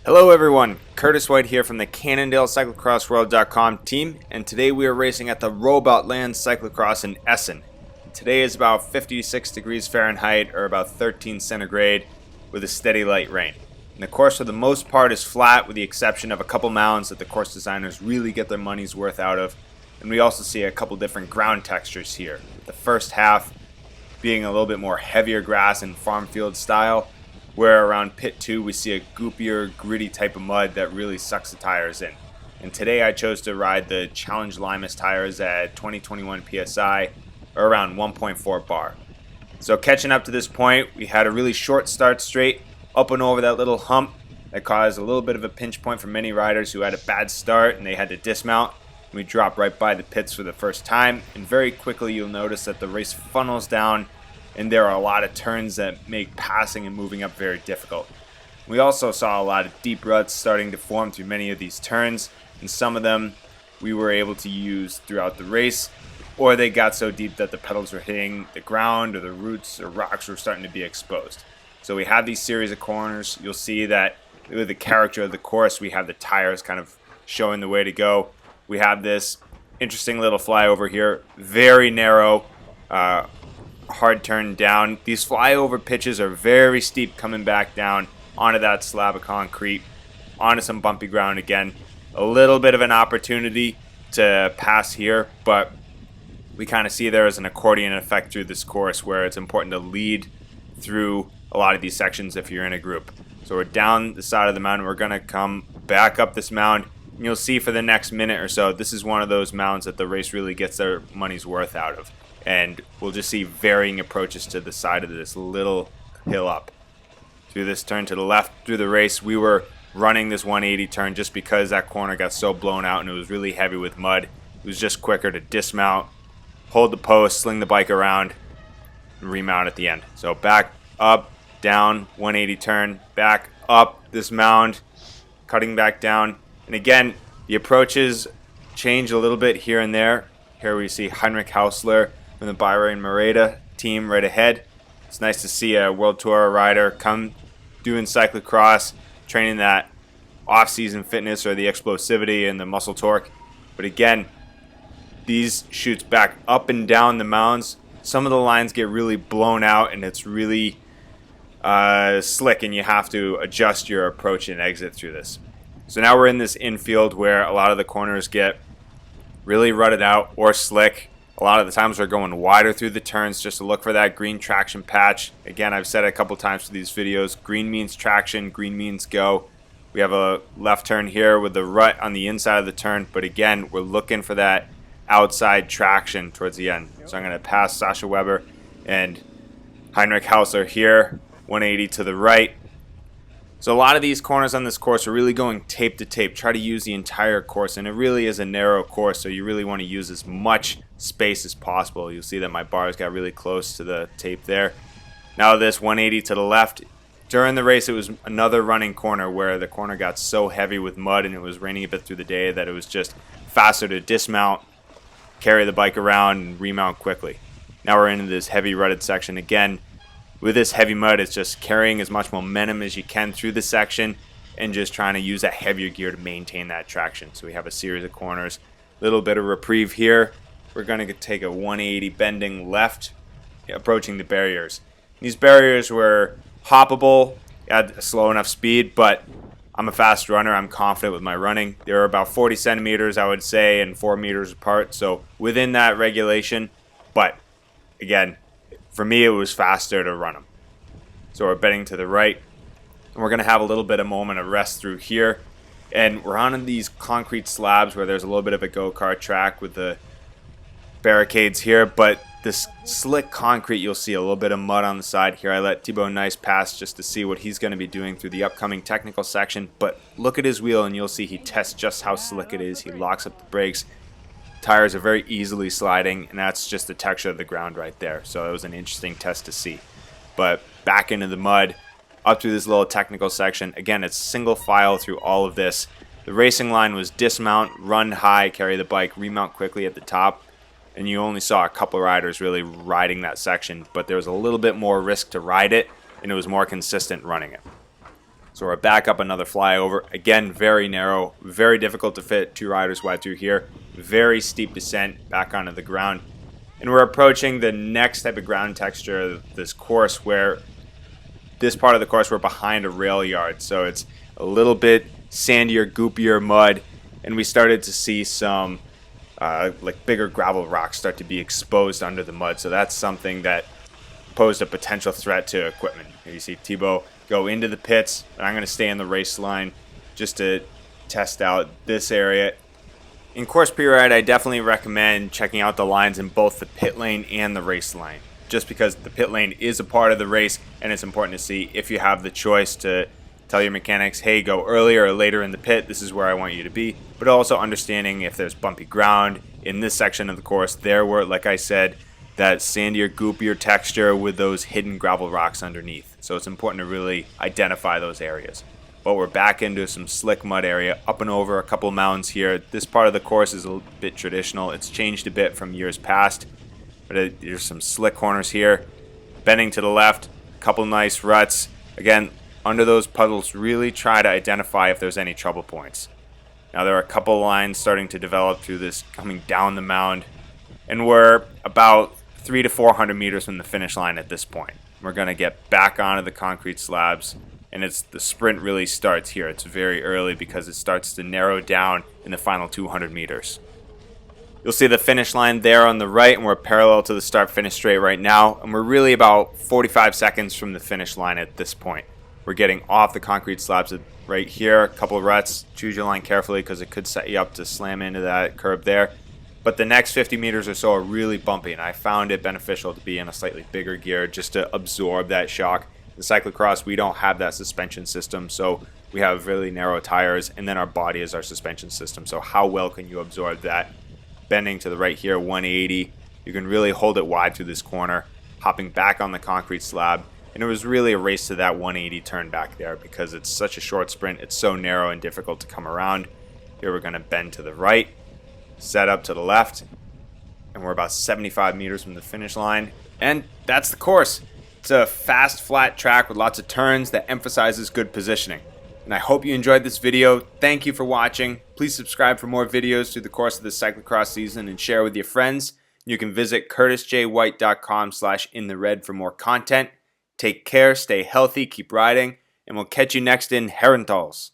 Hello everyone, Curtis White here from the CannondaleCyclocrossWorld.com team, and today we are racing at the Robotland Cyclocross in Essen. Today is about 56 degrees Fahrenheit or about 13 centigrade with a steady light rain. And the course for the most part is flat with the exception of a couple mounds that the course designers really get their money's worth out of. And we also see a couple different ground textures here. The first half being a little bit more heavier grass and farm field style, where around pit 2 we see a goopier, gritty type of mud that really sucks the tires in. And today I chose to ride the Challenge Limus tires at 2021 PSI, or around 1.4 bar. So catching up to this point, we had a really short start straight, up and over that little hump that caused a little bit of a pinch point for many riders who had a bad start and they had to dismount. We dropped right by the pits for the first time, and very quickly you'll notice that the race funnels down and there are a lot of turns that make passing and moving up very difficult. We also saw a lot of deep ruts starting to form through many of these turns, and some of them we were able to use throughout the race, or they got so deep that the pedals were hitting the ground or the roots or rocks were starting to be exposed. So we have these series of corners. You'll see that with the character of the course, we have the tires kind of showing the way to go. We have this interesting little flyover here, very narrow, hard turn down. These flyover pitches are very steep coming back down onto that slab of concrete, onto some bumpy ground again. A little bit of an opportunity to pass here, but we kind of see there as an accordion effect through this course where it's important to lead through a lot of these sections if you're in a group. So we're down the side of the mountain. We're going to come back up this mound. And you'll see for the next minute or so, this is one of those mounds that the race really gets their money's worth out of. And we'll just see varying approaches to the side of this little hill up. Through this turn to the left through the race, we were running this 180 turn just because that corner got so blown out and it was really heavy with mud. It was just quicker to dismount, hold the post, sling the bike around, and remount at the end. So back, up, down, 180 turn, back, up this mound, cutting back down. And again, the approaches change a little bit here and there. Here we see Heinrich Hausler from the Byron Merida team right ahead. It's nice to see a World Tour rider come doing cyclocross, training that off-season fitness or the explosivity and the muscle torque. But again, these shoots back up and down the mounds. Some of the lines get really blown out and it's really slick, and you have to adjust your approach and exit through this. So now we're in this infield where a lot of the corners get really rutted out or slick. A lot of the times we're going wider through the turns just to look for that green traction patch. Again, I've said it a couple times for these videos, green means traction, green means go. We have a left turn here with the rut on the inside of the turn, but again, we're looking for that outside traction towards the end. So I'm going to pass Sasha Weber and Heinrich Hausler here, 180 to the right. So a lot of these corners on this course are really going tape to tape. Try to use the entire course, and it really is a narrow course, so you really want to use as much space as possible. You'll see that my bars got really close to the tape there. Now this 180 to the left. During the race, it was another running corner where the corner got so heavy with mud and it was raining a bit through the day that it was just faster to dismount, carry the bike around, and remount quickly. Now we're into this heavy rutted section again. With this heavy mud, it's just carrying as much momentum as you can through the section and just trying to use that heavier gear to maintain that traction. So we have a series of corners. Little bit of reprieve here. We're going to take a 180 bending left, approaching the barriers. These barriers were hoppable at a slow enough speed, but I'm a fast runner. I'm confident with my running. They were about 40 centimeters, I would say, and 4 meters apart. So within that regulation, but again, for me, it was faster to run them. So we're bending to the right. And we're going to have a little bit of moment of rest through here. And we're on these concrete slabs where there's a little bit of a go-kart track with the barricades here. But this slick concrete, you'll see a little bit of mud on the side here. I let Thibaut Nice pass just to see what he's going to be doing through the upcoming technical section. But look at his wheel and you'll see he tests just how slick it is. He locks up the brakes. Tires are very easily sliding, and that's just the texture of the ground right there. So it was an interesting test to see. But back into the mud, up through this little technical section. Again, it's single file through all of this. The racing line was dismount, run high, carry the bike, remount quickly at the top. And you only saw a couple riders really riding that section, but there was a little bit more risk to ride it, and it was more consistent running it. So we're back up another flyover. Again, very narrow, very difficult to fit 2 riders wide through here. Very steep descent back onto the ground. And we're approaching the next type of ground texture of this course, where this part of the course we're behind a rail yard. So it's a little bit sandier, goopier mud. And we started to see some like bigger gravel rocks start to be exposed under the mud. So that's something that posed a potential threat to equipment. Here you see Thibaut go into the pits, and I'm going to stay in the race line just to test out this area. In course Preride, I definitely recommend checking out the lines in both the pit lane and the race line, just because the pit lane is a part of the race, and it's important to see if you have the choice to tell your mechanics, hey, go earlier or later in the pit, this is where I want you to be, but also understanding if there's bumpy ground in this section of the course. There were, like I said, that sandier, goopier texture with those hidden gravel rocks underneath. So it's important to really identify those areas. But we're back into some slick mud area, up and over a couple mounds here. This part of the course is a bit traditional. It's changed a bit from years past, but there's some slick corners here. Bending to the left, a couple nice ruts. Again, under those puddles, really try to identify if there's any trouble points. Now there are a couple lines starting to develop through this coming down the mound, and we're about 300 to 400 meters from the finish line at this point. We're going to get back onto the concrete slabs, and the sprint really starts here. It's very early because it starts to narrow down in the final 200 meters. You'll see the finish line there on the right, and we're parallel to the start-finish straight right now, and we're really about 45 seconds from the finish line at this point. We're getting off the concrete slabs right here, a couple of ruts. Choose your line carefully because it could set you up to slam into that curb there. But the next 50 meters or so are really bumpy, and I found it beneficial to be in a slightly bigger gear just to absorb that shock. In cyclocross, we don't have that suspension system, so we have really narrow tires, and then our body is our suspension system. So how well can you absorb that? Bending to the right here, 180. You can really hold it wide through this corner, hopping back on the concrete slab. And it was really a race to that 180 turn back there because it's such a short sprint. It's so narrow and difficult to come around. Here we're going to bend to the right, set up to the left, and we're about 75 meters from the finish line. And that's the course. It's a fast, flat track with lots of turns that emphasizes good positioning. And I hope you enjoyed this video. Thank you for watching. Please subscribe for more videos through the course of the cyclocross season and share with your friends. You can visit curtisjwhite.com/inthered for more content. Take care, stay healthy, keep riding, and we'll catch you next in Herentals.